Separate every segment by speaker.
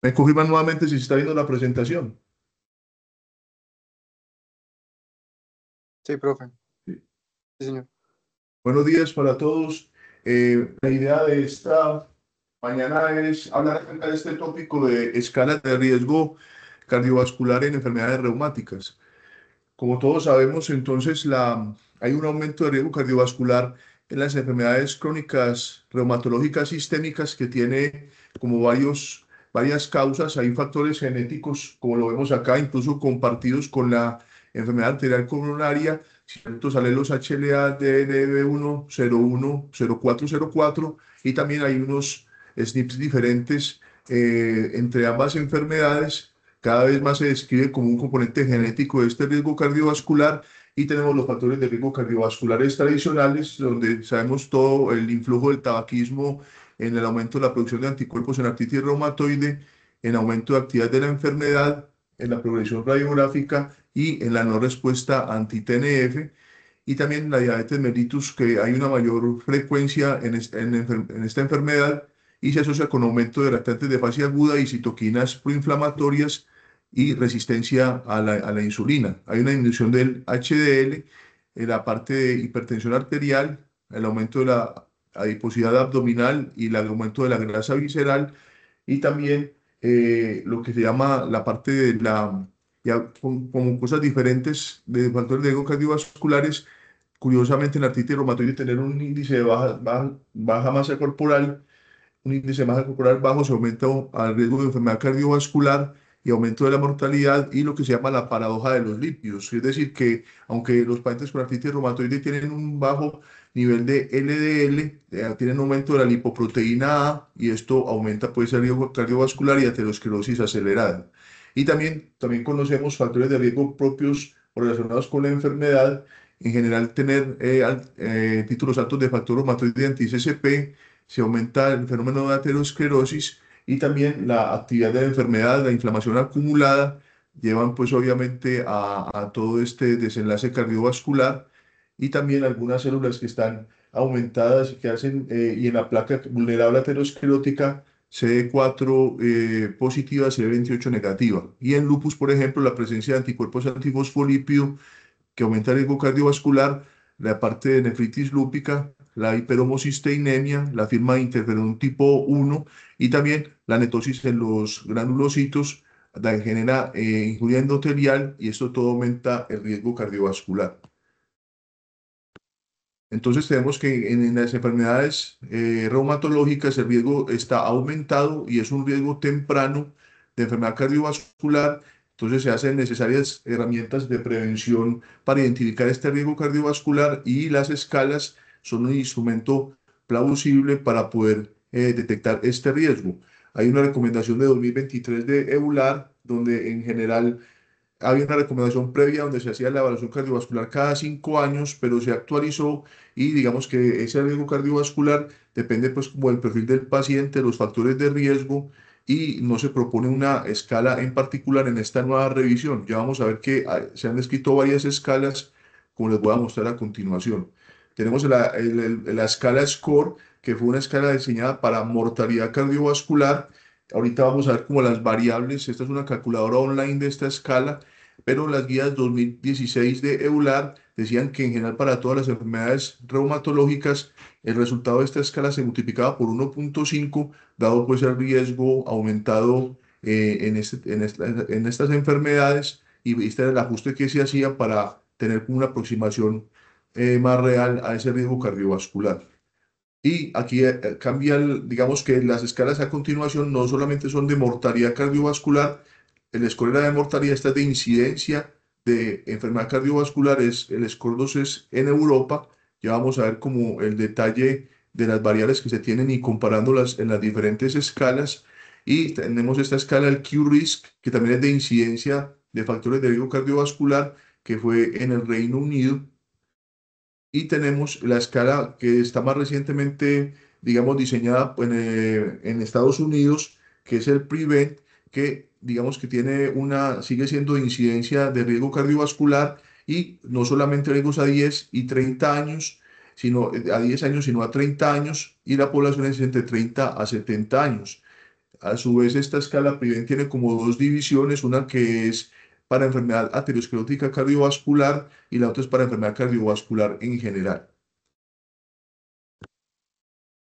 Speaker 1: Me confirman nuevamente si se está viendo la presentación.
Speaker 2: Sí, profe.
Speaker 1: Sí.
Speaker 2: Sí, señor.
Speaker 1: Buenos días para todos. La idea de esta mañana es hablar acerca de este tópico de escalas de riesgo cardiovascular en enfermedades reumáticas. Como todos sabemos, entonces hay un aumento de riesgo cardiovascular en las enfermedades crónicas reumatológicas sistémicas que tiene como varias causas. Hay factores genéticos, como lo vemos acá, incluso compartidos con la enfermedad arterial coronaria, ciertos alelos HLA, DNB1, 01, 0404, y también hay unos SNPs diferentes entre ambas enfermedades. Cada vez más se describe como un componente genético de este riesgo cardiovascular, y tenemos los factores de riesgo cardiovasculares tradicionales, donde sabemos todo el influjo del tabaquismo en el aumento de la producción de anticuerpos en artritis reumatoide, en aumento de actividad de la enfermedad, en la progresión radiográfica y en la no respuesta anti-TNF, y también la diabetes mellitus, que hay una mayor frecuencia en esta enfermedad y se asocia con aumento de lactantes de fase aguda y citoquinas proinflamatorias y resistencia a la insulina. Hay una disminución del HDL, en la parte de hipertensión arterial, el aumento de la adiposidad abdominal y el aumento de la grasa visceral, y también lo que se llama la parte de ya como cosas diferentes de factores de riesgo cardiovasculares. Curiosamente, en la artritis reumatoide, tener un índice de baja masa corporal, un índice de masa corporal bajo, se aumenta al riesgo de enfermedad cardiovascular y aumento de la mortalidad, y lo que se llama la paradoja de los lípidos. Es decir, que aunque los pacientes con artritis reumatoide tienen un bajo nivel de LDL, tienen aumento de la lipoproteína A, y esto aumenta pues el riesgo cardiovascular y aterosclerosis acelerada. Y también conocemos factores de riesgo propios o relacionados con la enfermedad. En general, tener títulos altos de factor reumatoide anti-CCP, se aumenta el fenómeno de aterosclerosis, y también la actividad de la enfermedad, la inflamación acumulada, llevan pues obviamente a todo este desenlace cardiovascular, y también algunas células que están aumentadas y que hacen, y en la placa vulnerable aterosclerótica, CD4 positiva, CD28 negativa. Y en lupus, por ejemplo, la presencia de anticuerpos antifosfolípido que aumenta el riesgo cardiovascular, la parte de nefritis lúpica, la hiperhomocisteinemia, la firma de interferón tipo 1, y también la netosis en los granulocitos, la genera injuria endotelial, y esto todo aumenta el riesgo cardiovascular. Entonces tenemos que en las enfermedades reumatológicas el riesgo está aumentado y es un riesgo temprano de enfermedad cardiovascular. Entonces se hacen necesarias herramientas de prevención para identificar este riesgo cardiovascular, y las escalas son un instrumento plausible para poder detectar este riesgo. Hay una recomendación de 2023 de EULAR, donde en general había una recomendación previa donde se hacía la evaluación cardiovascular cada 5 años, pero se actualizó, y digamos que ese riesgo cardiovascular depende pues como del perfil del paciente, los factores de riesgo, y no se propone una escala en particular en esta nueva revisión. Ya vamos a ver que se han descrito varias escalas, como les voy a mostrar a continuación. Tenemos la escala SCORE, que fue una escala diseñada para mortalidad cardiovascular. Ahorita vamos a ver como las variables. Esta es una calculadora online de esta escala, pero las guías 2016 de EULAR decían que en general para todas las enfermedades reumatológicas el resultado de esta escala se multiplicaba por 1.5, dado pues el riesgo aumentado en estas enfermedades, y este era el ajuste que se hacía para tener una aproximación más real a ese riesgo cardiovascular. Y aquí cambia, digamos que las escalas a continuación no solamente son de mortalidad cardiovascular, el score era de mortalidad, esta es de incidencia de enfermedad cardiovascular, el score 2 es en Europa. Ya vamos a ver como el detalle de las variables que se tienen y comparándolas en las diferentes escalas. Y tenemos esta escala, el Q-RISK, que también es de incidencia de factores de riesgo cardiovascular, que fue en el Reino Unido. Y tenemos la escala que está más recientemente, digamos, diseñada en Estados Unidos, que es el PREVENT, que digamos que sigue siendo de incidencia de riesgo cardiovascular, y no solamente riesgos a 10 y 30 años, sino a 10 años, sino a 30 años, y la población es entre 30 a 70 años. A su vez, esta escala PRIVEN tiene como dos divisiones, una que es para enfermedad aterosclerótica cardiovascular y la otra es para enfermedad cardiovascular en general.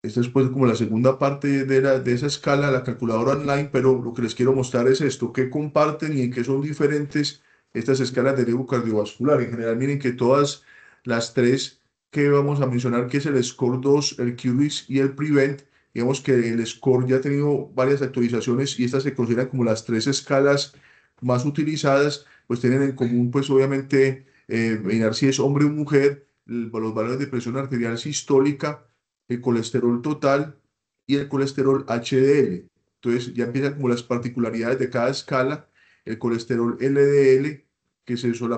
Speaker 1: Esta es pues como la segunda parte de esa escala, la calculadora online, pero lo que les quiero mostrar es esto, qué comparten y en qué son diferentes estas escalas de riesgo cardiovascular. En general, miren que todas las tres que vamos a mencionar, que es el SCORE 2, el QRIS y el PREVENT, digamos que el SCORE ya ha tenido varias actualizaciones y estas se consideran como las tres escalas más utilizadas, pues tienen en común pues obviamente mirar si es hombre o mujer, los valores de presión arterial sistólica, el colesterol total y el colesterol HDL. Entonces ya empiezan como las particularidades de cada escala. El colesterol LDL, que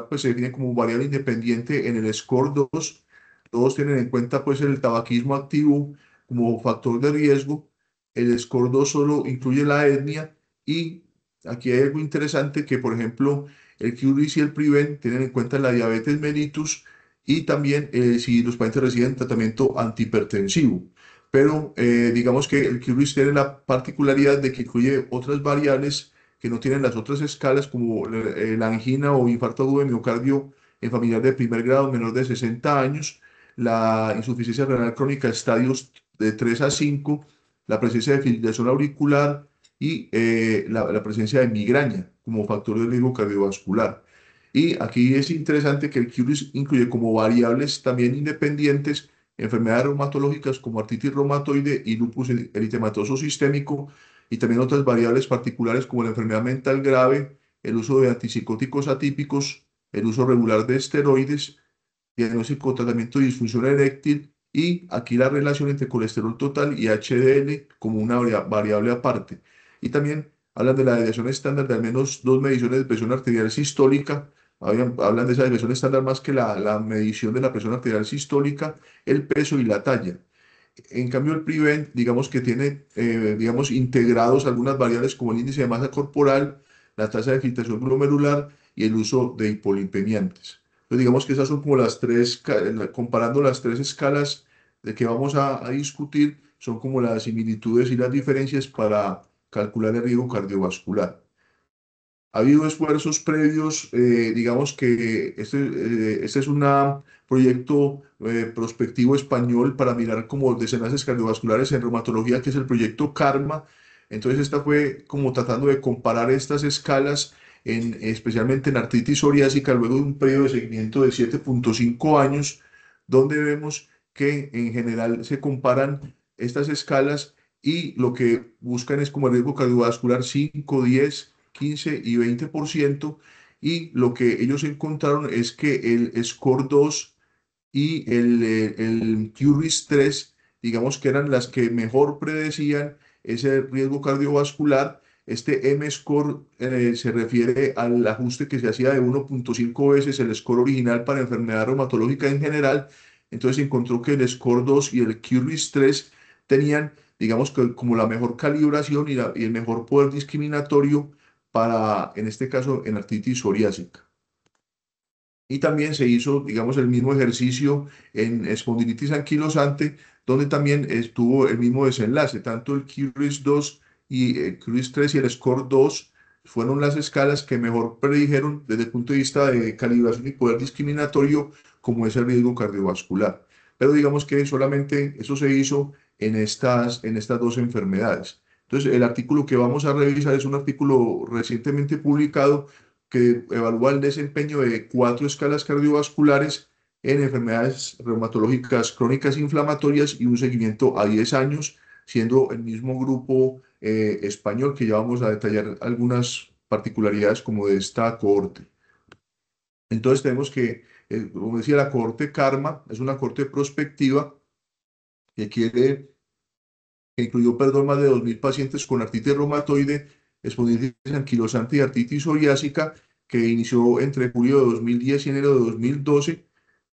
Speaker 1: pues, se define como variable independiente en el score 2. Todos tienen en cuenta pues el tabaquismo activo como factor de riesgo. El score 2 solo incluye la etnia y aquí hay algo interesante que, por ejemplo, el QRIS y el PREVENT tienen en cuenta la diabetes mellitus y también si los pacientes reciben tratamiento antihipertensivo. Pero digamos que el QRIS tiene la particularidad de que incluye otras variables que no tienen las otras escalas, como la angina o infarto agudo de miocardio en familiar de primer grado menor de 60 años, la insuficiencia renal crónica estadios de 3 a 5, la presencia de fibrilación auricular y la presencia de migraña como factor de riesgo cardiovascular. Y aquí es interesante que el QRIS incluye como variables también independientes enfermedades reumatológicas como artritis reumatoide y lupus eritematoso sistémico, y también otras variables particulares como la enfermedad mental grave, el uso de antipsicóticos atípicos, el uso regular de esteroides, diagnóstico, tratamiento de disfunción eréctil y aquí la relación entre colesterol total y HDL como una variable aparte. Y también hablan de la desviación estándar de al menos dos mediciones de presión arterial sistólica. Hablan de esa desviación estándar más que la medición de la presión arterial sistólica, el peso y la talla. En cambio, el PREVENT, digamos que tiene, digamos, integrados algunas variables como el índice de masa corporal, la tasa de filtración glomerular y el uso de hipolipemiantes. Entonces, digamos que esas son como las tres, comparando las tres escalas de que vamos a discutir, son como las similitudes y las diferencias para calcular el riesgo cardiovascular. Ha habido esfuerzos previos, digamos que este es un proyecto prospectivo español para mirar como desenlaces cardiovasculares en reumatología, que es el proyecto KARMA. Entonces, esta fue como tratando de comparar estas escalas, especialmente en artritis psoriásica, luego de un periodo de seguimiento de 7,5 años, donde vemos que en general se comparan estas escalas y lo que buscan es como el riesgo cardiovascular 5, 10, 15 y 20%, y lo que ellos encontraron es que el SCORE 2 y el QRIS 3, digamos que eran las que mejor predecían ese riesgo cardiovascular. Este M-score se refiere al ajuste que se hacía de 1,5 veces el score original para enfermedad reumatológica en general. Entonces se encontró que el score 2 y el QRIS 3 tenían, digamos que como la mejor calibración y el mejor poder discriminatorio para, en este caso, en artritis psoriásica. Y también se hizo, digamos, el mismo ejercicio en espondilitis anquilosante, donde también estuvo el mismo desenlace. Tanto el QRIS 2 y el QRIS 3 y el SCORE 2 fueron las escalas que mejor predijeron desde el punto de vista de calibración y poder discriminatorio como es el riesgo cardiovascular. Pero digamos que solamente eso se hizo en estas dos enfermedades. Entonces, el artículo que vamos a revisar es un artículo recientemente publicado que evalúa el desempeño de 4 escalas cardiovasculares en enfermedades reumatológicas crónicas inflamatorias y un seguimiento a 10 años, siendo el mismo grupo español, que ya vamos a detallar algunas particularidades como de esta cohorte. Entonces tenemos que, como decía, la cohorte KARMA es una cohorte prospectiva que incluyó, perdón, más de 2.000 pacientes con artritis reumatoide, espondilitis anquilosante y artritis psoriásica, que inició entre julio de 2010 y enero de 2012,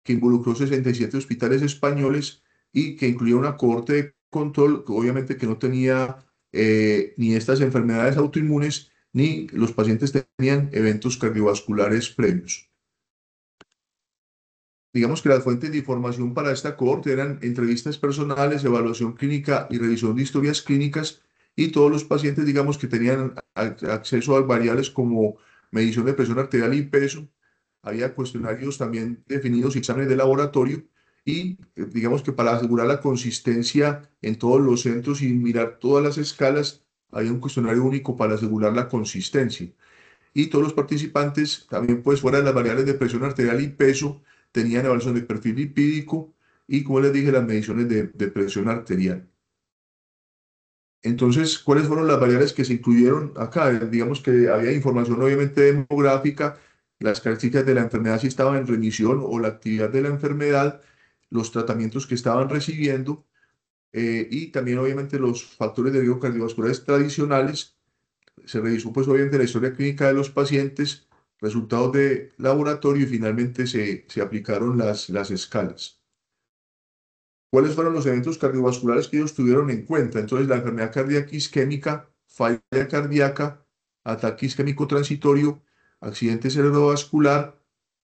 Speaker 1: que involucró 67 hospitales españoles y que incluía una cohorte de control, que obviamente que no tenía ni estas enfermedades autoinmunes, ni los pacientes tenían eventos cardiovasculares previos. Digamos que las fuentes de información para esta cohorte eran entrevistas personales, evaluación clínica y revisión de historias clínicas, y todos los pacientes, digamos, que tenían acceso a variables como medición de presión arterial y peso, había cuestionarios también definidos y exámenes de laboratorio y digamos que para asegurar la consistencia en todos los centros y mirar todas las escalas, había un cuestionario único para asegurar la consistencia. Y todos los participantes, también pues fuera de las variables de presión arterial y peso, tenían evaluación de perfil lipídico y, como les dije, las mediciones de presión arterial. Entonces, ¿cuáles fueron las variables que se incluyeron acá? Digamos que había información obviamente demográfica, las características de la enfermedad si estaba en remisión o la actividad de la enfermedad, los tratamientos que estaban recibiendo y también obviamente los factores de riesgo cardiovasculares tradicionales. Se revisó pues obviamente la historia clínica de los pacientes, resultados de laboratorio y finalmente se aplicaron las escalas. ¿Cuáles fueron los eventos cardiovasculares que ellos tuvieron en cuenta? Entonces, la enfermedad cardíaca isquémica, falla cardíaca, ataque isquémico transitorio, accidente cerebrovascular,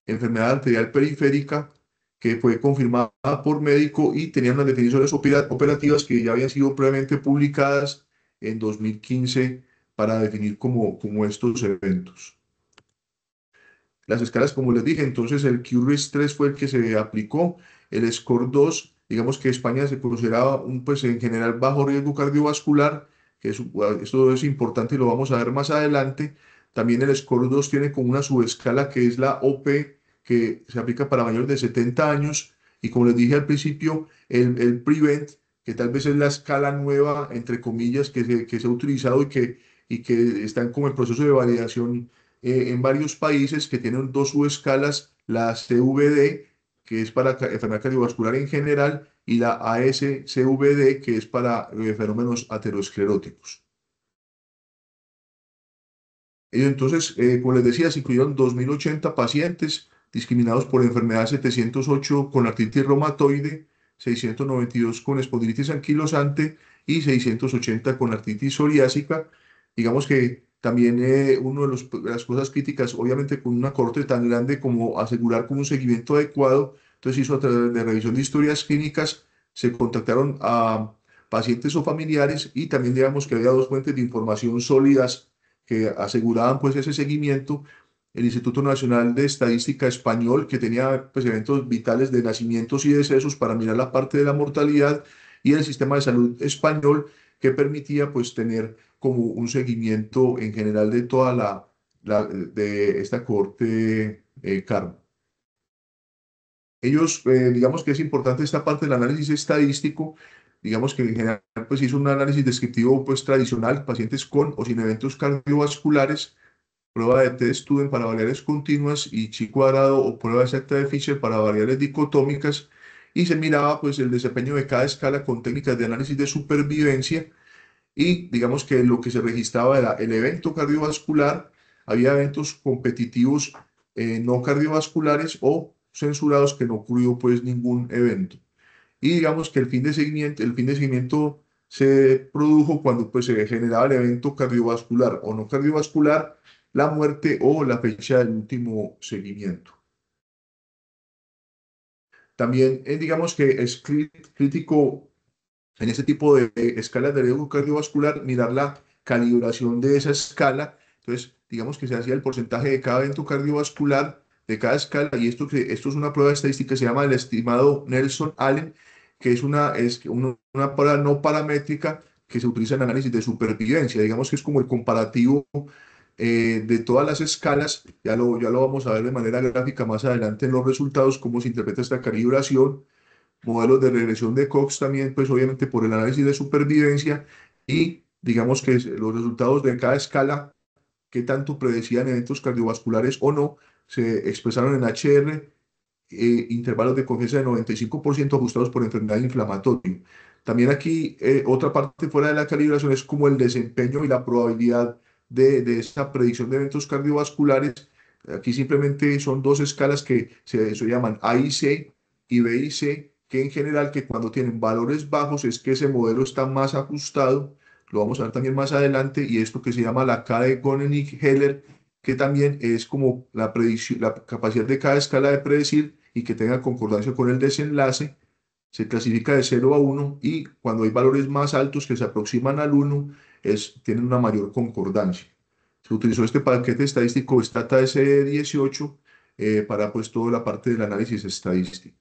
Speaker 1: enfermedad arterial periférica, que fue confirmada por médico y tenía unas definiciones operativas que ya habían sido previamente publicadas en 2015 para definir como estos eventos. Las escalas, como les dije, entonces el QRIS 3 fue el que se aplicó, el SCORE 2, digamos que España se consideraba pues en general bajo riesgo cardiovascular, que esto es importante y lo vamos a ver más adelante. También el SCORE 2 tiene como una subescala que es la OP, que se aplica para mayores de 70 años, y como les dije al principio, el PREVENT, que tal vez es la escala nueva, entre comillas, que se ha utilizado y que está como en proceso de validación en varios países que tienen dos subescalas, la CVD, que es para enfermedad cardiovascular en general, y la ASCVD, que es para fenómenos ateroscleróticos. Entonces, como les decía, se incluyeron 2.080 pacientes discriminados por enfermedad, 708 con artritis reumatoide, 692 con espondilitis anquilosante y 680 con artritis psoriásica. Digamos que también una de las cosas críticas, obviamente con una corte tan grande como asegurar con un seguimiento adecuado, entonces hizo a través de revisión de historias clínicas, se contactaron a pacientes o familiares y también digamos que había dos fuentes de información sólidas que aseguraban pues ese seguimiento, el Instituto Nacional de Estadística Español, que tenía pues eventos vitales de nacimientos y decesos para mirar la parte de la mortalidad, y el Sistema de Salud Español, que permitía pues tener como un seguimiento en general de toda de esta cohorte CARM. Ellos, digamos que es importante esta parte del análisis estadístico, digamos que en general pues hizo un análisis descriptivo pues tradicional, pacientes con o sin eventos cardiovasculares, prueba de T-Student para variables continuas y chi cuadrado o prueba exacta de Fisher para variables dicotómicas, y se miraba pues el desempeño de cada escala con técnicas de análisis de supervivencia, y digamos que lo que se registraba era el evento cardiovascular, había eventos competitivos no cardiovasculares o censurados que no ocurrió pues ningún evento. Y digamos que el fin de seguimiento se produjo cuando pues se generaba el evento cardiovascular o no cardiovascular, la muerte o la fecha del último seguimiento. También digamos que es crítico en este tipo de escalas de riesgo cardiovascular mirar la calibración de esa escala. Entonces, digamos que se hacía el porcentaje de cada evento cardiovascular de cada escala, y esto es una prueba estadística que se llama el estimado Nelson-Allen, que es una prueba no paramétrica que se utiliza en análisis de supervivencia. Digamos que es como el comparativo de todas las escalas. Ya lo vamos a ver de manera gráfica más adelante en los resultados, cómo se interpreta esta calibración, modelos de regresión de Cox también, pues obviamente por el análisis de supervivencia, y digamos que los resultados de cada escala, qué tanto predecían eventos cardiovasculares o no, se expresaron en HR, intervalos de confianza de 95% ajustados por enfermedad inflamatoria. También aquí otra parte fuera de la calibración es como el desempeño y la probabilidad de esta predicción de eventos cardiovasculares. Aquí simplemente son dos escalas que se llaman A y C y B y C, que en general que cuando tienen valores bajos es que ese modelo está más ajustado. Lo vamos a ver también más adelante, y esto que se llama la K de Konenig-Heller, que también es como la predicción, la capacidad de cada escala de predecir y que tenga concordancia con el desenlace. Se clasifica de 0 a 1, y cuando hay valores más altos que se aproximan al 1, tienen una mayor concordancia. Se utilizó este paquete estadístico Stata SE18 para pues toda la parte del análisis estadístico.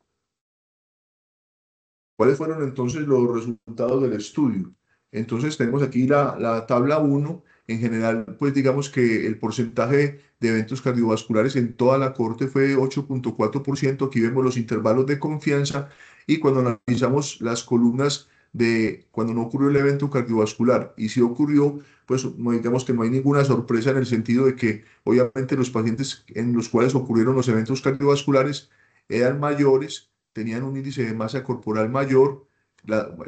Speaker 1: ¿Cuáles fueron entonces los resultados del estudio? Entonces tenemos aquí la tabla 1. En general, pues digamos que el porcentaje de eventos cardiovasculares en toda la corte fue 8.4%. Aquí vemos los intervalos de confianza y cuando analizamos las columnas de cuando no ocurrió el evento cardiovascular y si ocurrió, pues digamos que no hay ninguna sorpresa en el sentido de que obviamente los pacientes en los cuales ocurrieron los eventos cardiovasculares eran mayores, tenían un índice de masa corporal mayor,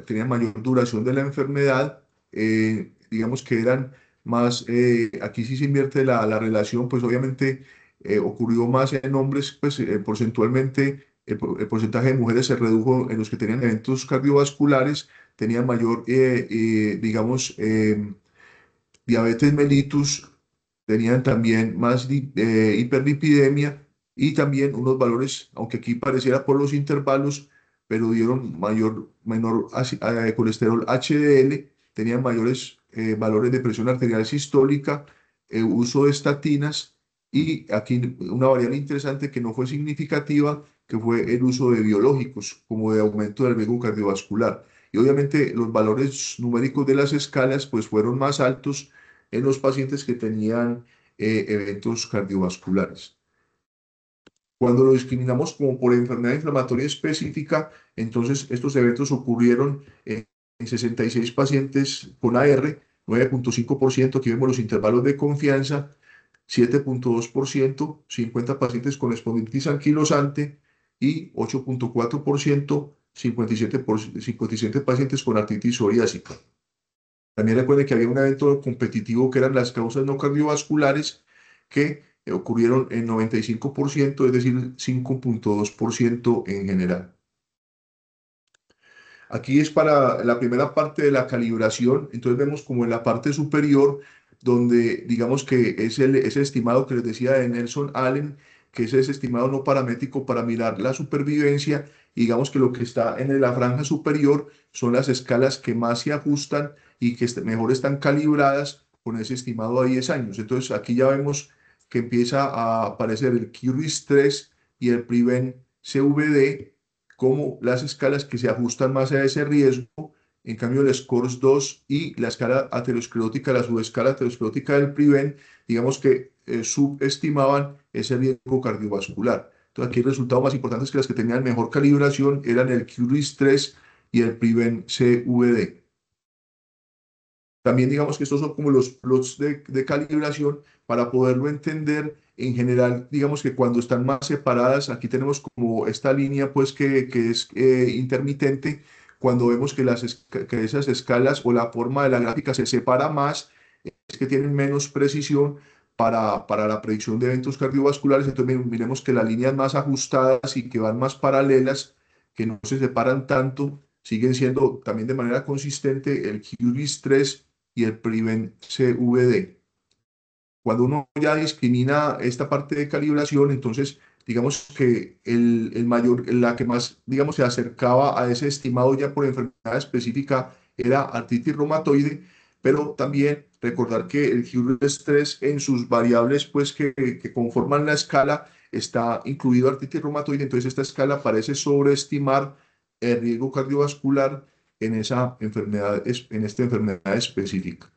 Speaker 1: tenían mayor duración de la enfermedad, digamos que eran más, aquí sí se invierte la relación, pues obviamente ocurrió más en hombres, pues porcentualmente el porcentaje de mujeres se redujo en los que tenían eventos cardiovasculares, tenían mayor, digamos, diabetes mellitus, tenían también más hiperlipidemia y también unos valores, aunque aquí pareciera por los intervalos, pero dieron menor colesterol HDL, tenían mayores valores de presión arterial sistólica, uso de estatinas y aquí una variable interesante que no fue significativa, que fue el uso de biológicos como de aumento del riesgo cardiovascular. Y obviamente los valores numéricos de las escalas pues fueron más altos en los pacientes que tenían eventos cardiovasculares. Cuando lo discriminamos como por enfermedad inflamatoria específica, entonces estos eventos ocurrieron en 66 pacientes con AR, 9.5%, aquí vemos los intervalos de confianza, 7.2%, 50 pacientes con espondilitis anquilosante y 8.4%, 57 pacientes con artritis psoriásica. También recuerden que había un evento competitivo que eran las causas no cardiovasculares que ocurrieron en 95%, es decir, 5.2% en general. Aquí es para la primera parte de la calibración, entonces vemos como en la parte superior, donde digamos que es ese estimado que les decía de Nelson Allen, que es ese estimado no paramétrico para mirar la supervivencia, y digamos que lo que está en la franja superior son las escalas que más se ajustan y que mejor están calibradas con ese estimado a 10 años. Entonces aquí ya vemos que empieza a aparecer el QRIS 3 y el PREVENT CVD como las escalas que se ajustan más a ese riesgo. En cambio, el SCORS 2 y la escala aterosclerótica, la subescala aterosclerótica del PREVENT, digamos que subestimaban ese riesgo cardiovascular. Entonces, aquí el resultado más importante es que las que tenían mejor calibración eran el QRIS 3 y el PREVENT CVD. También digamos que estos son como los plots de calibración para poderlo entender. En general, digamos que cuando están más separadas, aquí tenemos como esta línea pues que es intermitente. Cuando vemos que esas escalas o la forma de la gráfica se separa más, es que tienen menos precisión para la predicción de eventos cardiovasculares. Entonces miremos que las líneas más ajustadas y que van más paralelas, que no se separan tanto, siguen siendo también de manera consistente el QRIS 3 y el PREVENT CVD. Cuando uno ya discrimina esta parte de calibración, entonces digamos que la que más, digamos, se acercaba a ese estimado ya por enfermedad específica era artritis reumatoide, pero también recordar que el QRS 3 en sus variables pues que conforman la escala está incluido artritis reumatoide, entonces esta escala parece sobreestimar el riesgo cardiovascular en en esta enfermedad específica.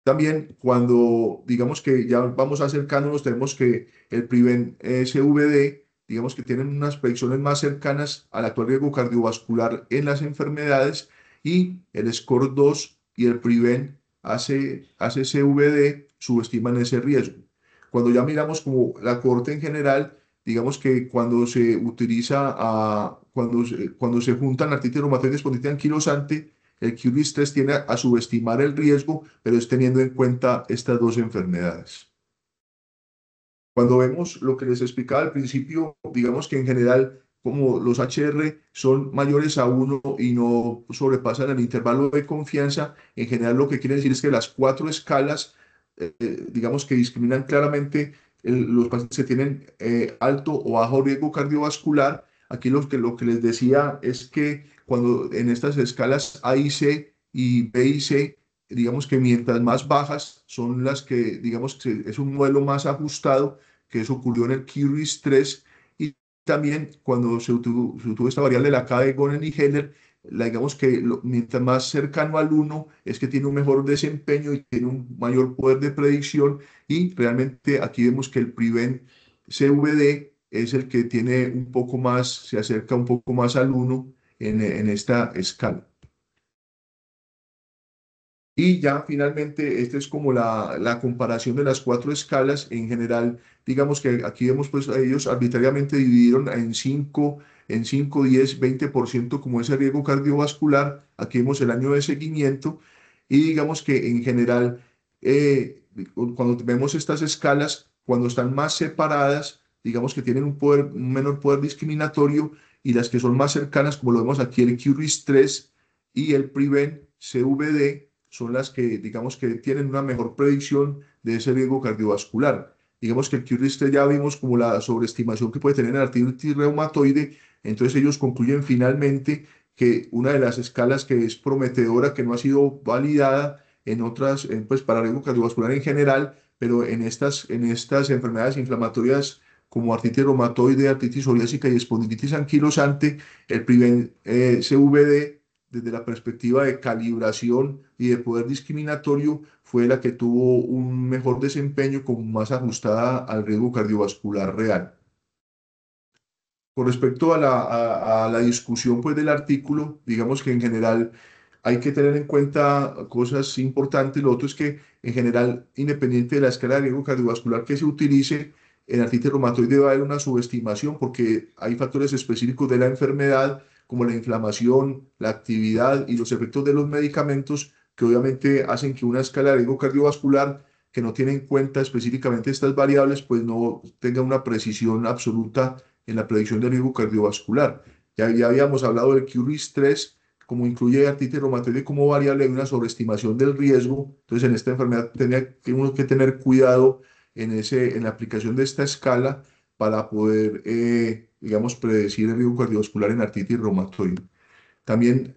Speaker 1: También cuando digamos que ya vamos acercándonos, tenemos que el PREVENT CVD, digamos que tienen unas predicciones más cercanas al actual riesgo cardiovascular en las enfermedades y el SCORE 2 y el PREVENT ACCVD subestiman ese riesgo. Cuando ya miramos como la cohorte en general, digamos que cuando se utiliza, cuando se juntan artritis reumatoide y espondilitis anquilosante, el QRIS 3 tiende a subestimar el riesgo, pero es teniendo en cuenta estas dos enfermedades. Cuando vemos lo que les explicaba al principio, digamos que en general, como los HR son mayores a 1 y no sobrepasan el intervalo de confianza, en general lo que quiere decir es que las cuatro escalas, digamos que discriminan claramente los pacientes que tienen alto o bajo riesgo cardiovascular. Aquí lo que les decía es que cuando en estas escalas A y C y B y C, digamos que mientras más bajas son las que, digamos que es un modelo más ajustado, que eso ocurrió en el QRIS 3, y también cuando se utuvo esta variable de la K de Gonen y Heller, digamos que mientras más cercano al uno es que tiene un mejor desempeño y tiene un mayor poder de predicción, y realmente aquí vemos que el Prevent CVD es el que tiene un poco más, se acerca un poco más al uno en esta escala. Y ya finalmente, esta es como la comparación de las cuatro escalas. En general, digamos que aquí vemos, pues ellos arbitrariamente dividieron en 5, 10, 20% como ese riesgo cardiovascular. Aquí vemos el año de seguimiento y digamos que en general, cuando vemos estas escalas, cuando están más separadas, digamos que tienen un menor poder discriminatorio, y las que son más cercanas, como lo vemos aquí, el QRIS 3 y el PREVENT CVD, son las que, digamos, que tienen una mejor predicción de ese riesgo cardiovascular. Digamos que el QRIS ya vimos como la sobreestimación que puede tener el artritis reumatoide, entonces ellos concluyen finalmente que una de las escalas que es prometedora, que no ha sido validada en otras, pues para riesgo cardiovascular en general, pero en estas enfermedades inflamatorias como artritis reumatoide, artritis psoriásica y espondilitis anquilosante, el Prevent CVD desde la perspectiva de calibración y de poder discriminatorio, fue la que tuvo un mejor desempeño, como más ajustada al riesgo cardiovascular real. Con respecto a la discusión pues, del artículo, digamos que en general hay que tener en cuenta cosas importantes. Lo otro es que en general, independiente de la escala de riesgo cardiovascular que se utilice, en artritis reumatoide va a haber una subestimación porque hay factores específicos de la enfermedad, como la inflamación, la actividad y los efectos de los medicamentos, que obviamente hacen que una escala de riesgo cardiovascular que no tiene en cuenta específicamente estas variables, pues no tenga una precisión absoluta en la predicción del riesgo cardiovascular. Ya habíamos hablado del QRIS 3, como incluye artritis reumatoide como variable, hay una sobreestimación del riesgo. Entonces, en esta enfermedad tenía que uno que tener cuidado en la aplicación de esta escala para poder, digamos, predecir el riesgo cardiovascular en artritis reumatoide. También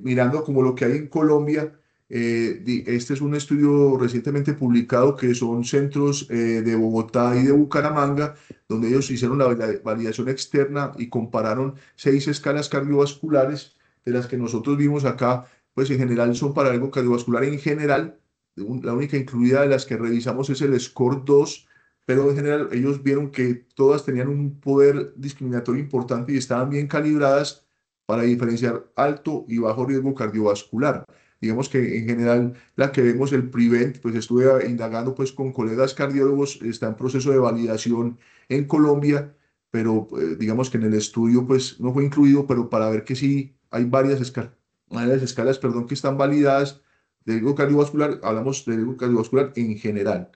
Speaker 1: mirando como lo que hay en Colombia, este es un estudio recientemente publicado que son centros de Bogotá y de Bucaramanga, donde ellos hicieron la validación externa y compararon 6 escalas cardiovasculares, de las que nosotros vimos acá, pues en general son para algo cardiovascular en general. La única incluida de las que revisamos es el SCORE 2, pero en general ellos vieron que todas tenían un poder discriminatorio importante y estaban bien calibradas para diferenciar alto y bajo riesgo cardiovascular. Digamos que en general la que vemos, el Prevent, pues estuve indagando pues con colegas cardiólogos, está en proceso de validación en Colombia, pero digamos que en el estudio pues no fue incluido, pero para ver que sí hay varias escalas, perdón, que están validadas de riesgo cardiovascular, hablamos de riesgo cardiovascular en general.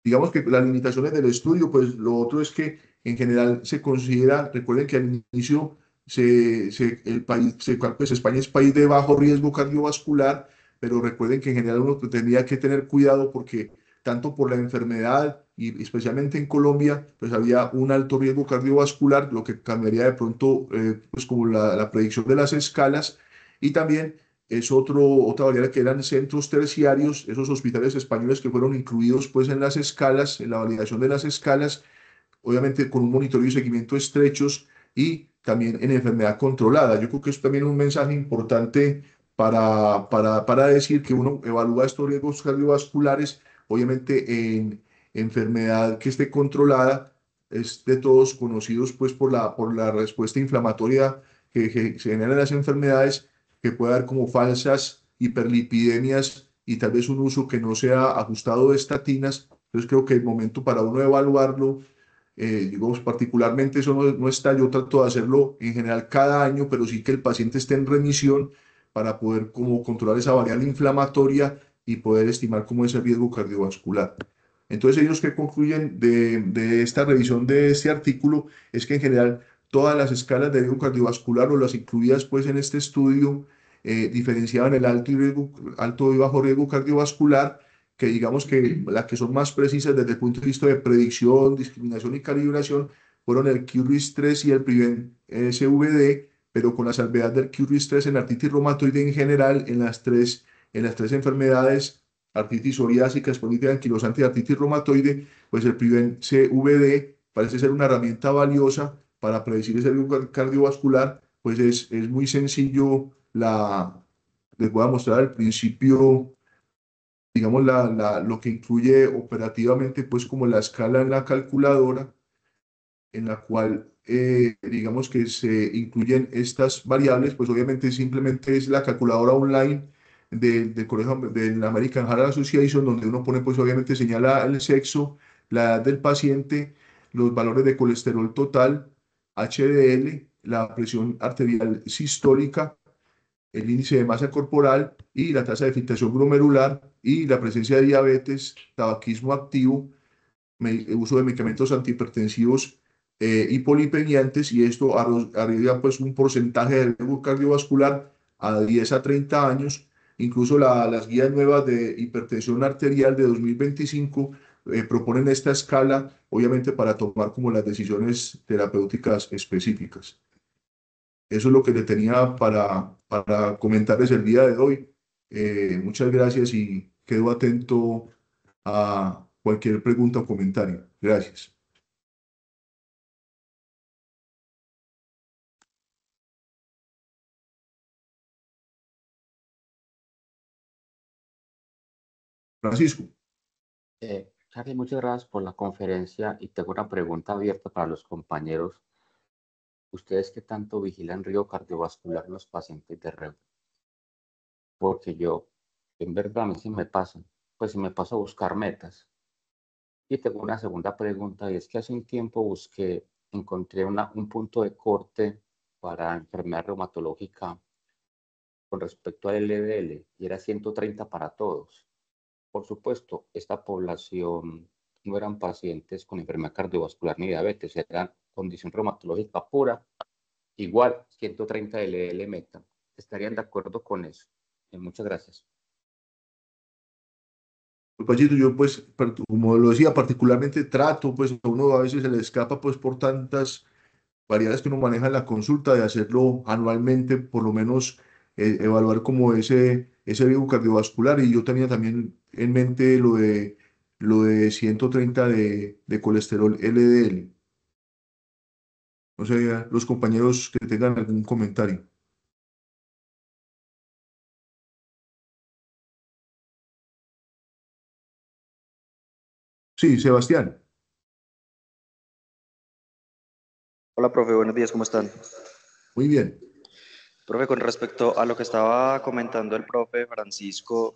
Speaker 1: Digamos que las limitaciones del estudio, pues lo otro es que en general se considera, recuerden que al inicio el país, pues España es país de bajo riesgo cardiovascular, pero recuerden que en general uno tendría que tener cuidado porque tanto por la enfermedad y especialmente en Colombia, pues había un alto riesgo cardiovascular, lo que cambiaría de pronto, pues como la predicción de las escalas, y también es otra variable que eran centros terciarios, esos hospitales españoles que fueron incluidos pues en las escalas, en la validación de las escalas, obviamente con un monitoreo y seguimiento estrechos y también en enfermedad controlada. Yo creo que es también un mensaje importante para decir que uno evalúa estos riesgos cardiovasculares, obviamente en enfermedad que esté controlada, es de todos conocidos pues por la respuesta inflamatoria que se genera en las enfermedades, que puede dar como falsas hiperlipidemias y tal vez un uso que no sea ajustado de estatinas. Entonces creo que el momento para uno evaluarlo, digamos, particularmente eso no está, yo trato de hacerlo en general cada año, pero sí que el paciente esté en remisión para poder como controlar esa variable inflamatoria y poder estimar cómo es el riesgo cardiovascular. Entonces ellos que concluyen de esta revisión de este artículo es que en general todas las escalas de riesgo cardiovascular o las incluidas pues en este estudio diferenciaban el alto y bajo riesgo cardiovascular, que digamos que las que son más precisas desde el punto de vista de predicción, discriminación y calibración fueron el QRIS 3 y el Prevent SVD, pero con la salvedad del QRIS 3 en artritis reumatoide en general, en las tres en las tres enfermedades, artritis psoriásica, espondilitis anquilosante y artritis reumatoide, pues el Prevent CVD parece ser una herramienta valiosa para predecir ese riesgo cardiovascular, pues es muy sencillo. Les voy a mostrar al principio, digamos, lo que incluye operativamente, pues como la escala en la calculadora, en la cual, digamos que se incluyen estas variables, pues obviamente simplemente es la calculadora online del colegio del American Heart Association, donde uno pone, pues obviamente señala el sexo, la edad del paciente, los valores de colesterol total, HDL, la presión arterial sistólica, el índice de masa corporal y la tasa de filtración glomerular y la presencia de diabetes, tabaquismo activo, uso de medicamentos antihipertensivos hipolipemiantes, y esto arriba pues un porcentaje de riesgo cardiovascular a 10 a 30 años. Incluso las guías nuevas de hipertensión arterial de 2025 proponen esta escala, obviamente para tomar como las decisiones terapéuticas específicas. Eso es lo que le tenía para comentarles el día de hoy. Muchas gracias y quedo atento a cualquier pregunta o comentario. Gracias. Francisco.
Speaker 3: Charlie, muchas gracias por la conferencia y tengo una pregunta abierta para los compañeros. ¿Ustedes qué tanto vigilan riesgo cardiovascular en los pacientes de reuma? Porque yo, en verdad, a mí sí me pasa, pues sí me paso a buscar metas. Y tengo una segunda pregunta y es que hace un tiempo encontré un punto de corte para enfermedad reumatológica con respecto al LDL y era 130 para todos. Por supuesto, esta población no eran pacientes con enfermedad cardiovascular ni diabetes, eran condición reumatológica pura, igual 130 LDL meta. ¿Estarían de acuerdo con eso? Muchas gracias.
Speaker 1: Pachito, yo pues, como lo decía, particularmente trato, pues a uno a veces se le escapa pues por tantas variables que uno maneja en la consulta, de hacerlo anualmente, por lo menos evaluar como ese riesgo cardiovascular. Y yo tenía también en mente lo de 130 de colesterol LDL. No sé, los compañeros que tengan algún comentario. Sí, Sebastián.
Speaker 4: Hola, profe, buenos días, ¿cómo están?
Speaker 1: Muy bien.
Speaker 4: Profe, con respecto a lo que estaba comentando el profe Francisco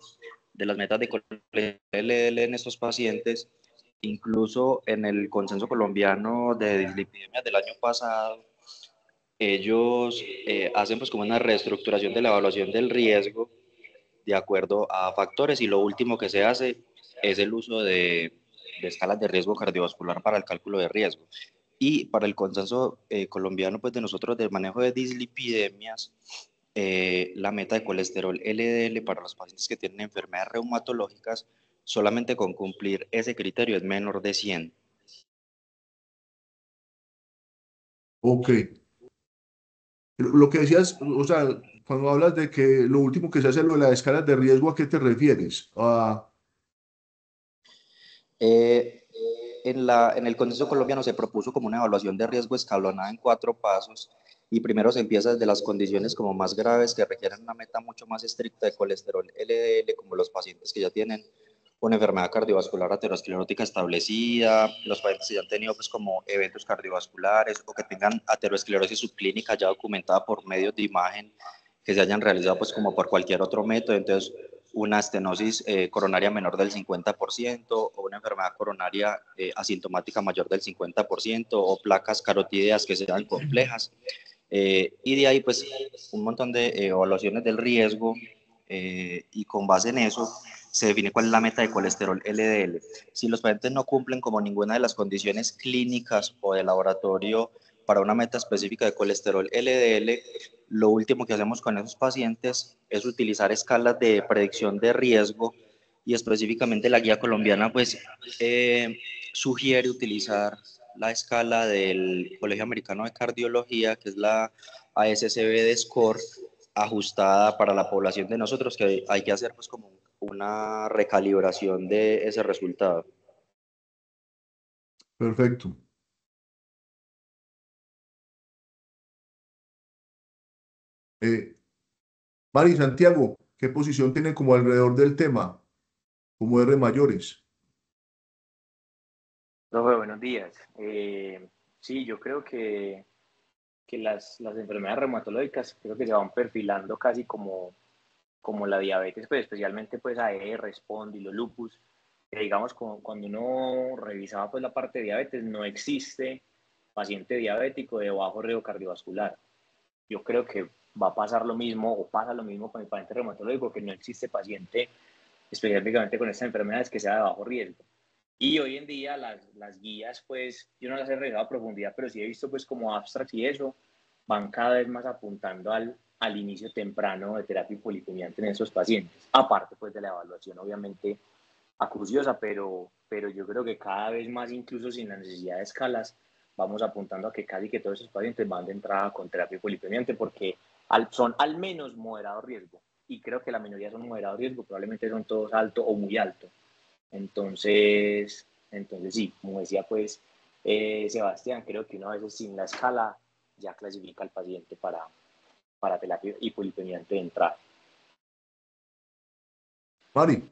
Speaker 4: de las metas de LDL en estos pacientes, incluso en el consenso colombiano de dislipidemias del año pasado, ellos hacen pues como una reestructuración de la evaluación del riesgo de acuerdo a factores, y lo último que se hace es el uso de escalas de riesgo cardiovascular para el cálculo de riesgo. Y para el consenso colombiano, pues de nosotros del manejo de dislipidemias, la meta de colesterol LDL para los pacientes que tienen enfermedades reumatológicas, solamente con cumplir ese criterio es menor de 100.
Speaker 1: Ok. Lo que decías, o sea, cuando hablas de que lo último que se hace es lo de las escalas de riesgo, ¿a qué te refieres?
Speaker 4: Eh, en el consenso colombiano se propuso como una evaluación de riesgo escalonada en 4 pasos, y primero se empieza desde las condiciones como más graves que requieren una meta mucho más estricta de colesterol LDL, como los pacientes que ya tienen una enfermedad cardiovascular aterosclerótica establecida, los pacientes que ya han tenido pues como eventos cardiovasculares o que tengan aterosclerosis subclínica ya documentada por medios de imagen que se hayan realizado pues como por cualquier otro método. Entonces, una estenosis coronaria menor del 50% o una enfermedad coronaria asintomática mayor del 50% o placas carotídeas que sean complejas. Y de ahí pues un montón de evaluaciones del riesgo, y con base en eso se define cuál es la meta de colesterol LDL. Si los pacientes no cumplen como ninguna de las condiciones clínicas o de laboratorio para una meta específica de colesterol LDL, lo último que hacemos con esos pacientes es utilizar escalas de predicción de riesgo, y específicamente la guía colombiana pues sugiere utilizar la escala del Colegio Americano de Cardiología, que es la ASCB de SCORE, ajustada para la población de nosotros, que hay que hacer pues como una recalibración de ese resultado.
Speaker 1: Perfecto. Mari Santiago, ¿qué posición tienen como alrededor del tema, como R mayores?
Speaker 5: Profe, buenos días. Sí, yo creo que las enfermedades reumatológicas creo que se van perfilando casi como la diabetes, pues especialmente pues AR, los lupus. Digamos, cuando uno revisaba pues la parte de diabetes, no existe paciente diabético de bajo riesgo cardiovascular. Yo creo que va a pasar lo mismo o pasa lo mismo con el paciente reumatológico, que no existe paciente específicamente con estas enfermedades que sea de bajo riesgo. Y hoy en día las guías, pues, yo no las he revisado a profundidad, pero sí he visto, pues, como abstracts y eso, van cada vez más apuntando al inicio temprano de terapia hipolipemiante en esos pacientes. Aparte, pues, de la evaluación, obviamente, acuciosa, pero yo creo que cada vez más, incluso sin la necesidad de escalas, vamos apuntando a que casi que todos esos pacientes van de entrada con terapia hipolipemiante porque son al menos moderado riesgo. Y creo que la mayoría son moderado riesgo, probablemente son todos alto o muy alto. Entonces sí, como decía pues Sebastián, creo que una vez sin la escala ya clasifica al paciente para terapia hipolipemiante de entrada.
Speaker 1: Mari,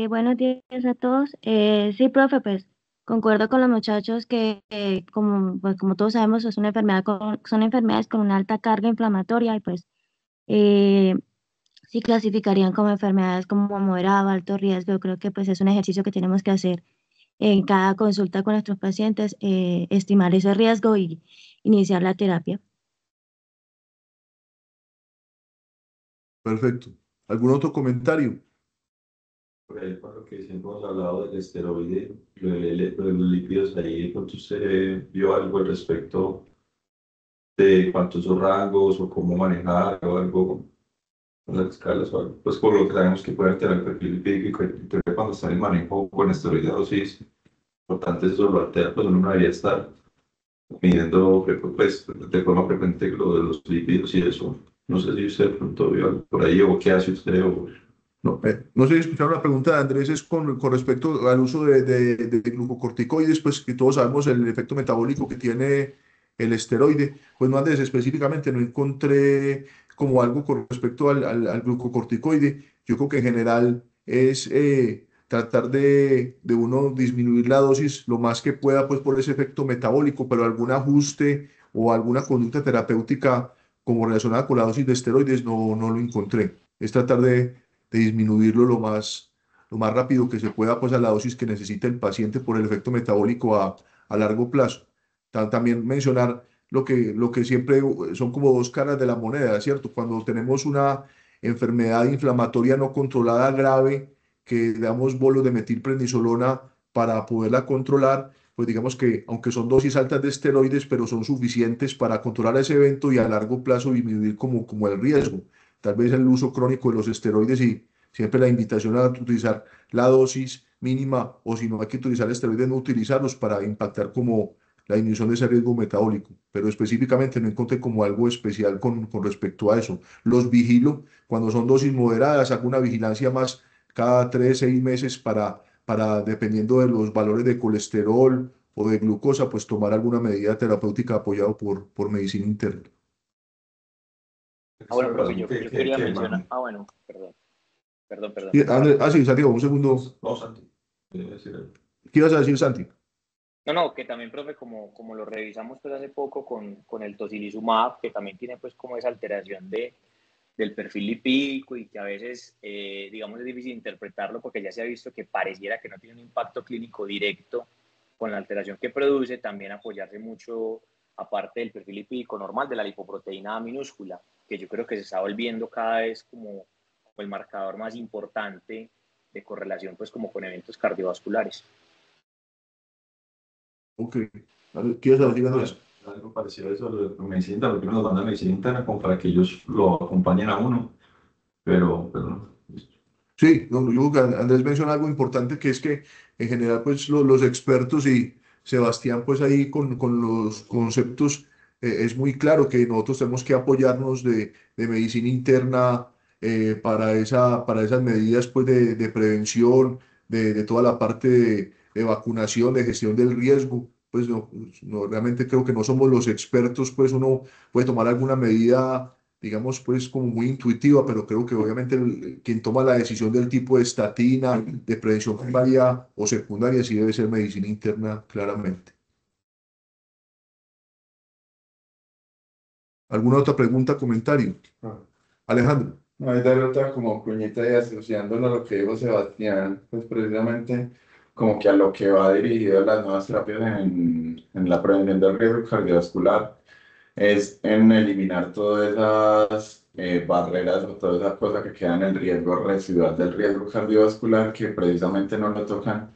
Speaker 6: Buenos días a todos. Sí, profe, pues concuerdo con los muchachos que como todos sabemos es una enfermedad son enfermedades con una alta carga inflamatoria y pues eh, sí clasificarían como enfermedades como moderado, alto riesgo. Yo creo que pues es un ejercicio que tenemos que hacer en cada consulta con nuestros pacientes, estimar ese riesgo y iniciar la terapia.
Speaker 1: perfecto. ¿Algún otro comentario?
Speaker 7: Por ahí, para lo que siempre hemos hablado del esteroide, lo de los lípidos, ahí de pronto usted vio algo al respecto de cuántos son rangos o cómo manejar o algo con las escalas o algo. Pues por lo que sabemos que puede alterar el perfil lipídico y que cuando está en el manejo con esteroide a dosis, importante eso lo altera, pues uno no debería estar midiendo pues, de forma frecuente lo de los lípidos y eso. No sé si usted de pronto vio algo por ahí o qué hace usted o...
Speaker 1: No, no sé si escucharon la pregunta de Andrés, es con respecto al uso de glucocorticoides, pues que todos sabemos el efecto metabólico que tiene el esteroide. Pues no, Andrés, específicamente no encontré como algo con respecto al glucocorticoide. Yo creo que en general es tratar de uno disminuir la dosis lo más que pueda, pues por ese efecto metabólico, pero algún ajuste o alguna conducta terapéutica como relacionada con la dosis de esteroides no lo encontré. Es tratar de disminuirlo lo más rápido que se pueda, pues a la dosis que necesita el paciente por el efecto metabólico a largo plazo. También mencionar lo que siempre son como dos caras de la moneda, ¿cierto? Cuando tenemos una enfermedad inflamatoria no controlada grave, que le damos bolos de metilprednisolona para poderla controlar, pues digamos que aunque son dosis altas de esteroides, pero son suficientes para controlar ese evento y a largo plazo disminuir como el riesgo. Tal vez el uso crónico de los esteroides y siempre la invitación a utilizar la dosis mínima o si no hay que utilizar esteroides, no utilizarlos para impactar como la disminución de ese riesgo metabólico. Pero específicamente no encontré como algo especial con respecto a eso. Los vigilo cuando son dosis moderadas, hago una vigilancia más cada 3, 6 meses para, dependiendo de los valores de colesterol o de glucosa, pues tomar alguna medida terapéutica apoyado por medicina interna.
Speaker 5: Bueno, profe, yo quería mencionar... bueno, perdón.
Speaker 1: Sí, Santiago, un segundo.
Speaker 7: No, Santi.
Speaker 1: ¿Qué ibas a decir, Santi?
Speaker 5: No, que también, profe, como lo revisamos pues hace poco con el tocilizumab, que también tiene pues como esa alteración del perfil lipídico y que a veces, digamos, es difícil interpretarlo porque ya se ha visto que pareciera que no tiene un impacto clínico directo con la alteración que produce, también apoyarse mucho, aparte del perfil lipídico normal, de la lipoproteína minúscula, que yo creo que se está volviendo cada vez como el marcador más importante de correlación pues como con eventos cardiovasculares.
Speaker 1: Ok. ¿Quieres decir, Andrés?
Speaker 7: Algo parecido a eso, lo de medicina interna, porque uno nos manda medicina interna como para que ellos lo acompañen a uno, pero
Speaker 1: Sí, no, yo creo que Andrés menciona algo importante que es que en general pues los expertos y Sebastián, pues ahí con los conceptos, es muy claro que nosotros tenemos que apoyarnos de medicina interna para esas medidas pues, de prevención, de toda la parte de vacunación, de gestión del riesgo. Pues realmente creo que no somos los expertos, pues uno puede tomar alguna medida, digamos, pues como muy intuitiva, pero creo que obviamente quien toma la decisión del tipo de estatina, de prevención primaria o secundaria, sí debe ser medicina interna, claramente. ¿Alguna otra pregunta, comentario? Alejandro.
Speaker 8: No hay darle otra como cuñita y asociándolo a lo que dijo Sebastián, pues precisamente como que a lo que va dirigido las nuevas terapias en la prevención del riesgo cardiovascular es en eliminar todas esas barreras o todas esas cosas que quedan en el riesgo residual del riesgo cardiovascular que precisamente no lo tocan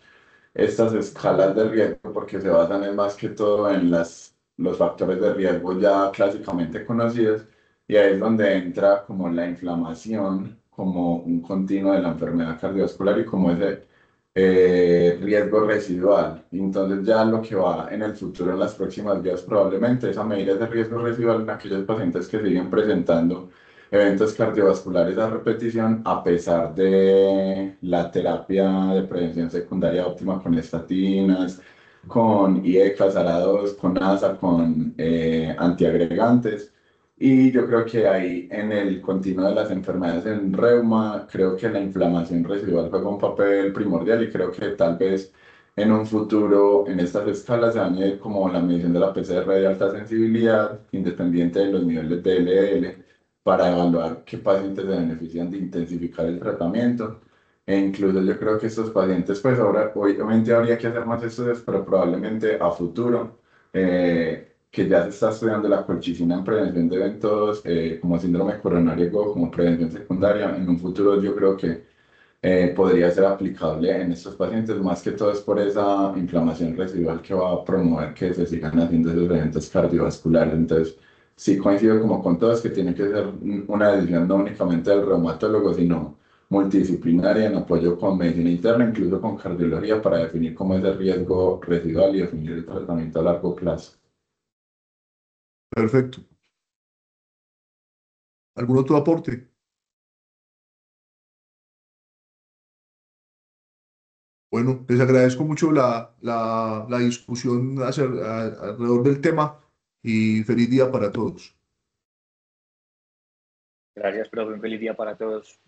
Speaker 8: estas escalas de riesgo porque se basan en más que todo en los factores de riesgo ya clásicamente conocidos y ahí es donde entra como la inflamación como un continuo de la enfermedad cardiovascular y como ese riesgo residual. Entonces ya lo que va en el futuro, en las próximas vías probablemente es a medir ese riesgo residual en aquellos pacientes que siguen presentando eventos cardiovasculares a repetición a pesar de la terapia de prevención secundaria óptima con estatinas, con IECAS, ARA2, con ASA, con antiagregantes. Y yo creo que ahí en el continuo de las enfermedades en reuma, creo que la inflamación residual juega un papel primordial y creo que tal vez en un futuro en estas escalas se añade como la medición de la PCR de alta sensibilidad, independiente de los niveles de LDL para evaluar qué pacientes se benefician de intensificar el tratamiento. E incluso yo creo que estos pacientes, pues ahora, obviamente habría que hacer más estudios, pero probablemente a futuro, que ya se está estudiando la colchicina en prevención de eventos como síndrome coronario agudo, como prevención secundaria, en un futuro yo creo que podría ser aplicable en estos pacientes, más que todo es por esa inflamación residual que va a promover que se sigan haciendo esos eventos cardiovasculares. Entonces, sí coincido como con todos que tiene que ser una decisión no únicamente del reumatólogo, sino multidisciplinaria en apoyo con medicina interna, incluso con cardiología, para definir cómo es el riesgo residual y definir el tratamiento a largo plazo.
Speaker 1: Perfecto. ¿Algún otro aporte? Bueno, les agradezco mucho la discusión alrededor del tema y feliz día para todos.
Speaker 5: Gracias, profe. Un feliz día para todos.